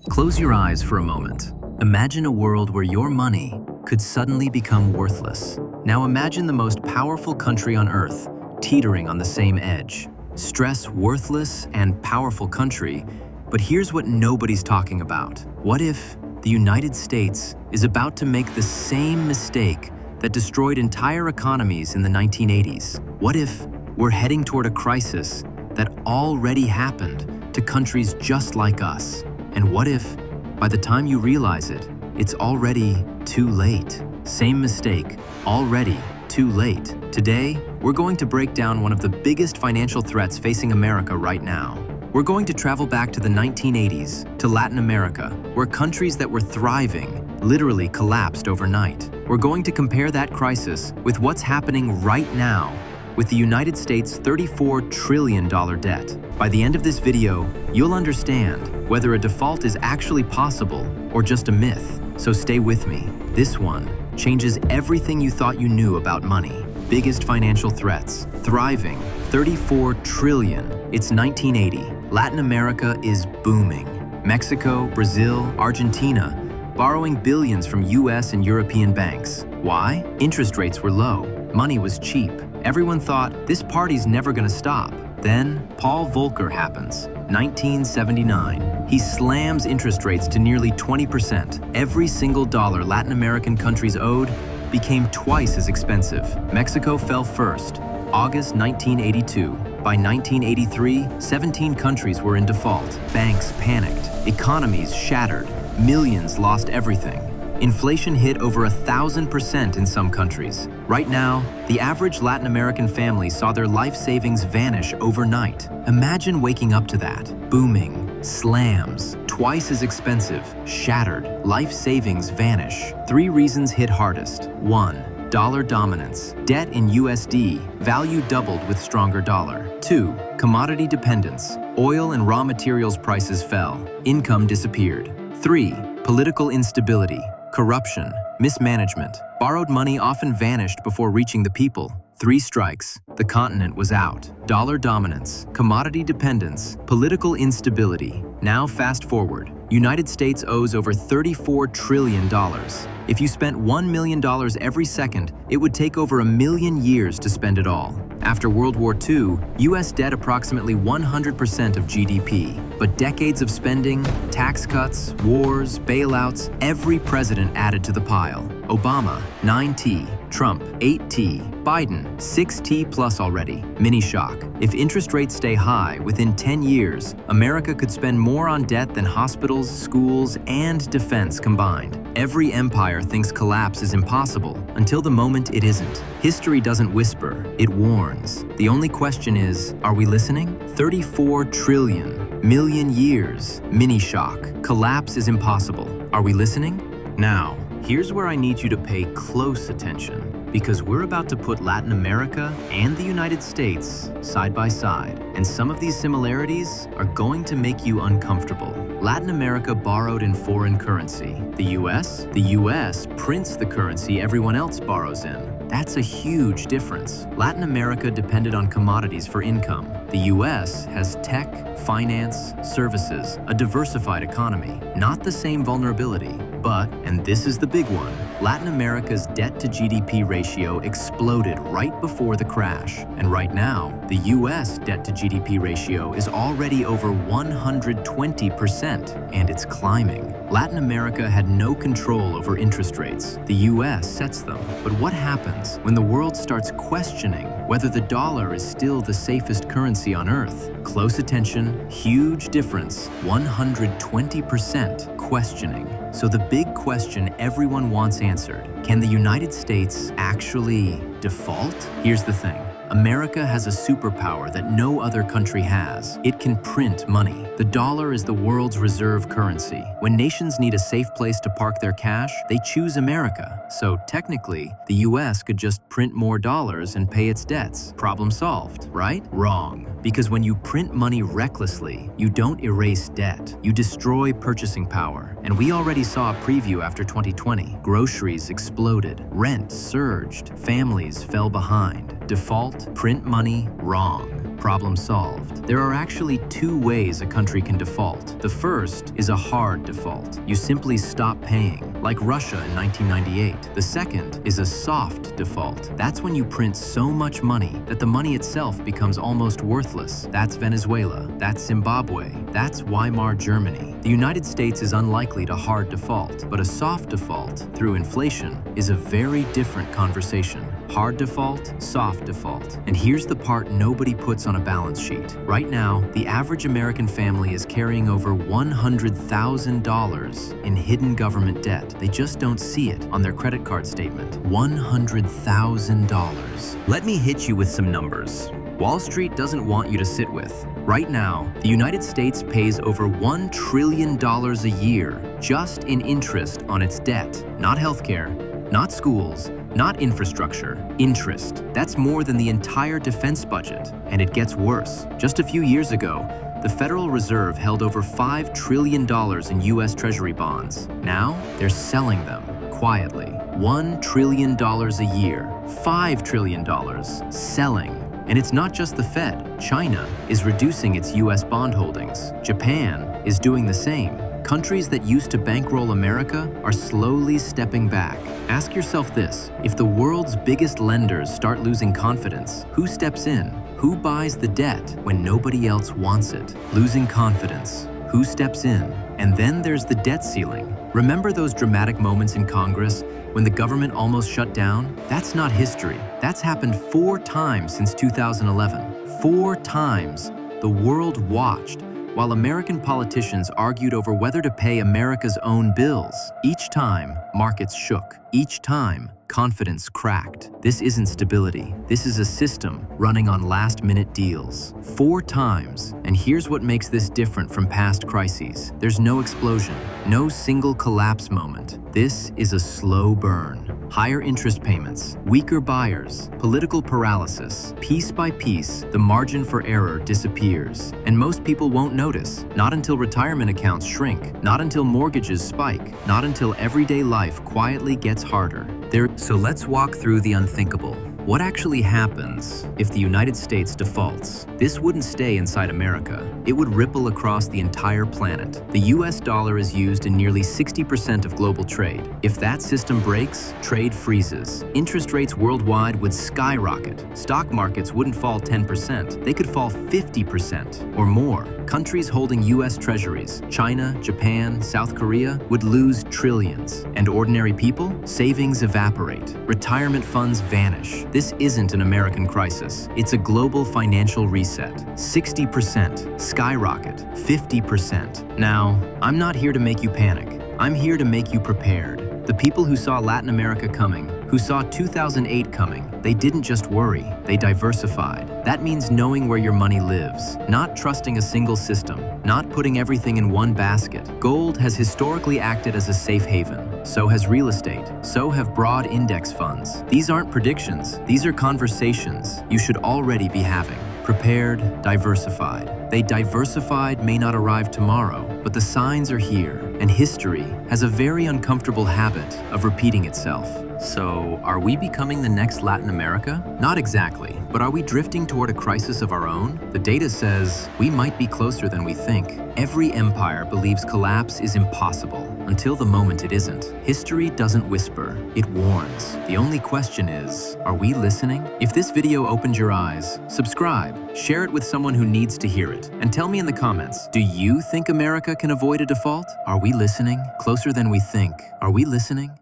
Close your eyes for a moment. Imagine a world where your money could suddenly become worthless. Now imagine the most powerful country on Earth teetering on the same edge. Stress worthless and powerful country, but here's what nobody's talking about. What if the United States is about to make the same mistake that destroyed entire economies in the 1980s? What if we're heading toward a crisis that already happened to countries just like us? And what if, by the time you realize it, it's already too late? Same mistake, already too late. Today, we're going to break down one of the biggest financial threats facing America right now. We're going to travel back to the 1980s, to Latin America, where countries that were thriving literally collapsed overnight. We're going to compare that crisis with what's happening right now with the United States' $34 trillion debt. By the end of this video, you'll understand whether a default is actually possible or just a myth. So stay with me. This one changes everything you thought you knew about money. Biggest financial threats. Thriving. 34 trillion. It's 1980. Latin America is booming. Mexico, Brazil, Argentina, borrowing billions from US and European banks. Why? Interest rates were low. Money was cheap. Everyone thought, this party's never gonna stop. Then, Paul Volcker happens. 1979. He slams interest rates to nearly 20%. Every single dollar Latin American countries owed became twice as expensive. Mexico fell first, August 1982. By 1983, 17 countries were in default. Banks panicked. Economies shattered. Millions lost everything. Inflation hit over 1,000% in some countries. Right now, the average Latin American family saw their life savings vanish overnight. Imagine waking up to that. Booming, slams, twice as expensive, shattered, life savings vanish. 3 reasons hit hardest. 1. Dollar dominance. Debt in USD, value doubled with stronger dollar. 2. Commodity dependence. Oil and raw materials prices fell. Income disappeared. 3. Political instability. Corruption, mismanagement. Borrowed money often vanished before reaching the people. 3 strikes, the continent was out. Dollar dominance, commodity dependence, political instability. Now fast forward. United States owes over $34 trillion. If you spent $1 million every second, it would take over 1 million years to spend it all. After World War II, US debt approximately 100% of GDP. But decades of spending, tax cuts, wars, bailouts, every president added to the pile. Obama, 9T. Trump, 8T. Biden, 6T plus already. Mini shock. If interest rates stay high, within 10 years, America could spend more on debt than hospitals, schools, and defense combined. Every empire thinks collapse is impossible until the moment it isn't. History doesn't whisper, it warns. The only question is, are we listening? 34 trillion, million years, mini shock. Collapse is impossible. Are we listening? Now, here's where I need you to pay close attention, because we're about to put Latin America and the United States side by side, and some of these similarities are going to make you uncomfortable. Latin America borrowed in foreign currency. The US prints the currency everyone else borrows in. That's a huge difference. Latin America depended on commodities for income. The US has tech, finance, services, a diversified economy. Not the same vulnerability, but, and this is the big one, Latin America's debt-to-GDP ratio exploded right before the crash. And right now, the US debt-to-GDP ratio is already over 120%, and it's climbing. Latin America had no control over interest rates. The US sets them. But what happens when the world starts questioning whether the dollar is still the safest currency on Earth? Close attention, huge difference, 120% questioning. So the big question everyone wants answered, can the United States actually default? Here's the thing. America has a superpower that no other country has. It can print money. The dollar is the world's reserve currency. When nations need a safe place to park their cash, they choose America. So technically, the US could just print more dollars and pay its debts. Problem solved, right? Wrong. Because when you print money recklessly, you don't erase debt. You destroy purchasing power. And we already saw a preview after 2020. Groceries exploded. Rent surged. Families fell behind. Default, print money, wrong. problem solved. There are actually two ways a country can default. The first is a hard default. You simply stop paying, like Russia in 1998. The second is a soft default. That's when you print so much money that the money itself becomes almost worthless. That's Venezuela. That's Zimbabwe. That's Weimar Germany. The United States is unlikely to hard default, but a soft default through inflation is a very different conversation. Hard default, soft default. And here's the part nobody puts on a balance sheet. Right now, the average American family is carrying over $100,000 in hidden government debt. They just don't see it on their credit card statement. $100,000. Let me hit you with some numbers Wall Street doesn't want you to sit with. Right now, the United States pays over $1 trillion a year just in interest on its debt. Not healthcare, not schools, not infrastructure, interest. That's more than the entire defense budget, and it gets worse. Just a few years ago, the Federal Reserve held over $5 trillion in U.S. Treasury bonds. Now, they're selling them quietly. $1 trillion a year, $5 trillion, selling. And it's not just the Fed. China is reducing its U.S. bond holdings. Japan is doing the same. Countries that used to bankroll America are slowly stepping back. Ask yourself this: if the world's biggest lenders start losing confidence, who steps in? Who buys the debt when nobody else wants it? Losing confidence. Who steps in? And then there's the debt ceiling. Remember those dramatic moments in Congress when the government almost shut down? That's not history. That's happened 4 times since 2011. 4 times. The world watched while American politicians argued over whether to pay America's own bills. Each time, markets shook. Each time, confidence cracked. This isn't stability. This is a system running on last-minute deals. 4 times. And here's what makes this different from past crises. There's no explosion, no single collapse moment. This is a slow burn. Higher interest payments, weaker buyers, political paralysis. Piece by piece, the margin for error disappears. And most people won't notice. Not until retirement accounts shrink. Not until mortgages spike. Not until everyday life quietly gets harder. So let's walk through the unthinkable. What actually happens if the United States defaults? This wouldn't stay inside America. It would ripple across the entire planet. The US dollar is used in nearly 60% of global trade. If that system breaks, trade freezes. Interest rates worldwide would skyrocket. Stock markets wouldn't fall 10%. They could fall 50% or more. Countries holding US treasuries, China, Japan, South Korea, would lose trillions. And ordinary people? Savings evaporate. Retirement funds vanish. This isn't an American crisis. It's a global financial reset. 60%, skyrocket, 50%. Now, I'm not here to make you panic. I'm here to make you prepared. The people who saw Latin America coming, who saw 2008 coming, they didn't just worry, they diversified. That means knowing where your money lives, not trusting a single system, not putting everything in one basket. Gold has historically acted as a safe haven. So has real estate. So have broad index funds. These aren't predictions. These are conversations you should already be having. Prepared, diversified. They diversified may not arrive tomorrow, but the signs are here, and history has a very uncomfortable habit of repeating itself. So, are we becoming the next Latin America? Not exactly, but are we drifting toward a crisis of our own? The data says we might be closer than we think. Every empire believes collapse is impossible until the moment it isn't. History doesn't whisper, it warns. The only question is, are we listening? If this video opened your eyes, subscribe, share it with someone who needs to hear it, and tell me in the comments, do you think America can avoid a default? Are we listening? Closer than we think. Are we listening?